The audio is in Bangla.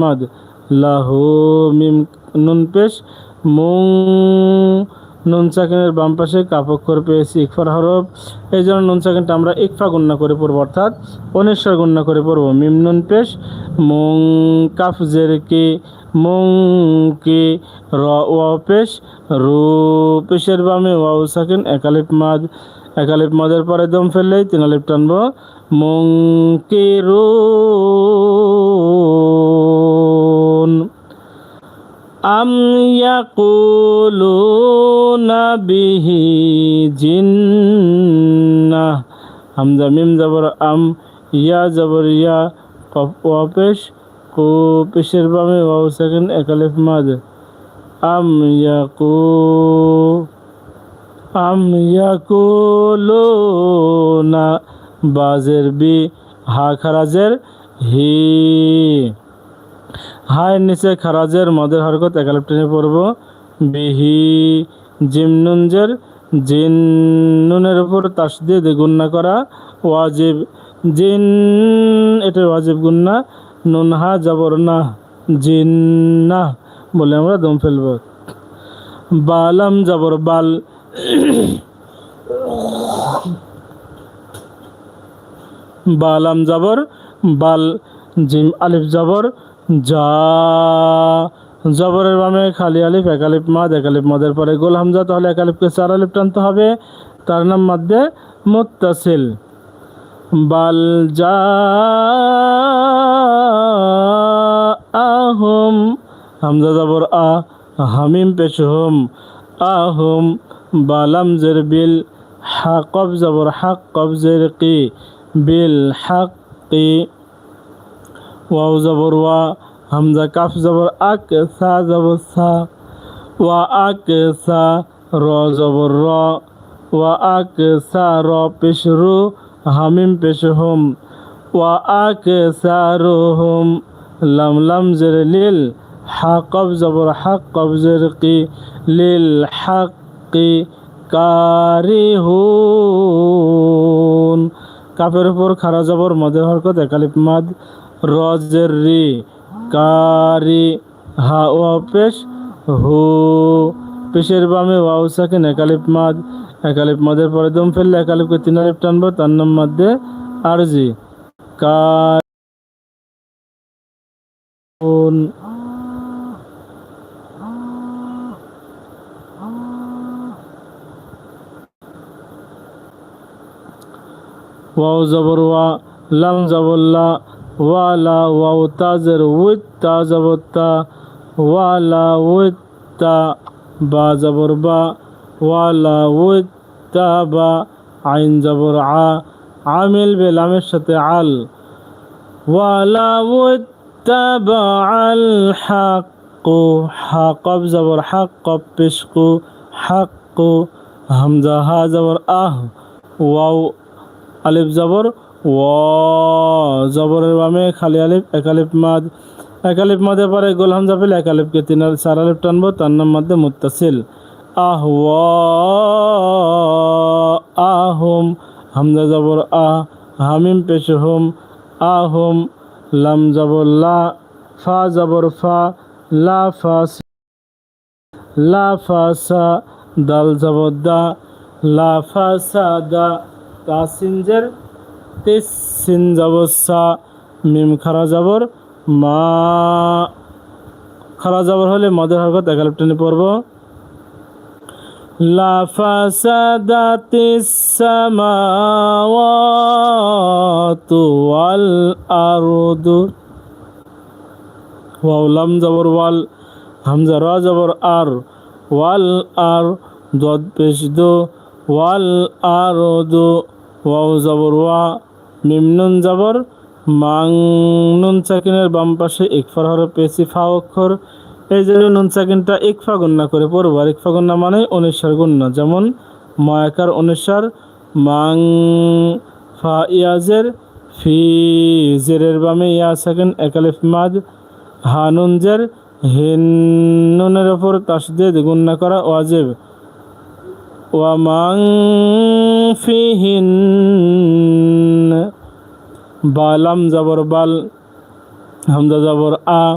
মাদ লাহু মিম নুন পেশ মুং নুন সাকিনের বাম পাশে কাফ অক্ষর পেয়েছি ইকফার হরফ, এই জন্য নুন সাকিনটা আমরা ইকফা গুণনা করে পড়ব, অর্থাৎ অনিশ্বর গুণনা করে পড়ব। মিম নুন পেশ মুং কাফ জের কি মুং কি র ওয়া পেশ রু পেশের বামে ওয়াও সাকিন একালিফ মাদ, একালিফ মাদের পরে দম ফেললেই তিন আলিফ টানবো মুং কি রু আম ইয়াকুলুনা বিহি জিন্নাহ, হামজা মিম জবর আম ইয়া জবর ইয়া কফ ওয়া পেশ কু পেশের বামে ওয়াও সাকিন একালিফ মাদ আম ইয়াকুলুনা বাজের বি হা খারাজের হি, হায়ের নিচে খারাজের মদের হরকত একালিফ টেনে পড়ব বিহি, জিম নুনজের জিন নুনের উপর তাসদীদ গুণনা করা ওয়াজিব জিন, এটা ওয়াজিব গুণনা, নুন হা জবর না জিন্নাহ বলে আমরা দম ফেলব। বালাম জবর বাল বালাম জবর বাল, জিম আলিফ জবর যা, জবরের বামে খালি আলিফ একালিফ মাদ, একালিফ মাদের পরে গোল হামজা, তাহলে একালিফকে চার আলিফ টানতে হবে, তার নাম মাদ্দে মুত্তাসিল। বাল যা আহম, হামজা জবর আ হামিম পেশ হুম আহুম, বালাম জের বিল হাকব জবর হাক কবজের কি বিল হাক কি, ওয়াও জবর ওয়া হামজা কাফ জবর আক সা জবর সা ওয়া আক সা র জবর র ওয়া আক সা র পেশ রু হামিম পেশ হুম ওয়া আক সা রু হুম, লাম লাম জের লিল হাকব জবর হাক কবজের কি লিল হাক কি কারিহুন, কাফের উপর খারা জবর মদের হরকত একালিফ মাদ রজের রি কারি হা ওয়া পেশ হু পেশের বামে ওয়াও সাকিন একালিফ মাদ, একালিফ মাদের পরে দম ফেললে একালিফকে তিন আলিফ টানবো, তার নাম মাদ্দে আরজি কারিহুন। ওয়াও জবর ওয়া লাম জবর লা ওয়ালা ওয়াও তাজের উইত তা জবর তা ওয়ালা উইত তা, বা জবর বা ওয়ালা উইত তা বা, আইন জবর আ আমিল বে লামের সাথে আল ওয়ালা উইত তা বা আল হাক্কু, হাকব জবর হাক কব পেশকু হাক্কু, হামজা হা জবর আহ ওয়াও আলিফ জবর ওয়া, জবরের বামে খালি আলিফ একালিফ মাদ, একালিফ মাদের পরে গোল হামজা পেলে একালিফকে তিন আর চার আলিফ টানবো, তার নাম মাদ্দে মুত্তাসিল আহওয়া আহুম, হামজা জবর আ হামিম পেশ হুম আহুম, লাম জবর লা ফা জবর ফা লা ফা লা ফা সা, দাল জবর দা লা ফা সা দা, তাসিনজের তিস সিন জবর সা, মিম খারা জবর মা, খারা জবর হলে মদের হরকত একালিফ টেনে পড়ব লা ফাসাদাতিস সামাওয়াতু ওয়াল আরদু, ওয়াও লাম জবর ওয়াল হামজা রা জবর আর ওয়াল আর দদ পেশ দো ওয়াল আরদু, ওয়াও জবর ওয়া মিম নুন জবর মাং, নুন সাকিনের বাম পাশে ইকফার হরফ পেয়েছি ফা অক্ষর, এই জন্য নুন সাকিনটা ইকফা গুণনা করে পড়ব, আর ইকফা গুণনা মানে অনিশ্বর গুণনা, যেমন ময়াকার অনিশ্বর মাং, ফা ইয়াজের ফি জেরের বামে ইয়া সাকিন একালিফ মাদ, হা নুন জের হিন নুনের ওপর তাসদীদ গুণনা করা ওয়াজিব, ওয়া মাং ফিহিন, বালাম জবর বাল হামজা জবর আ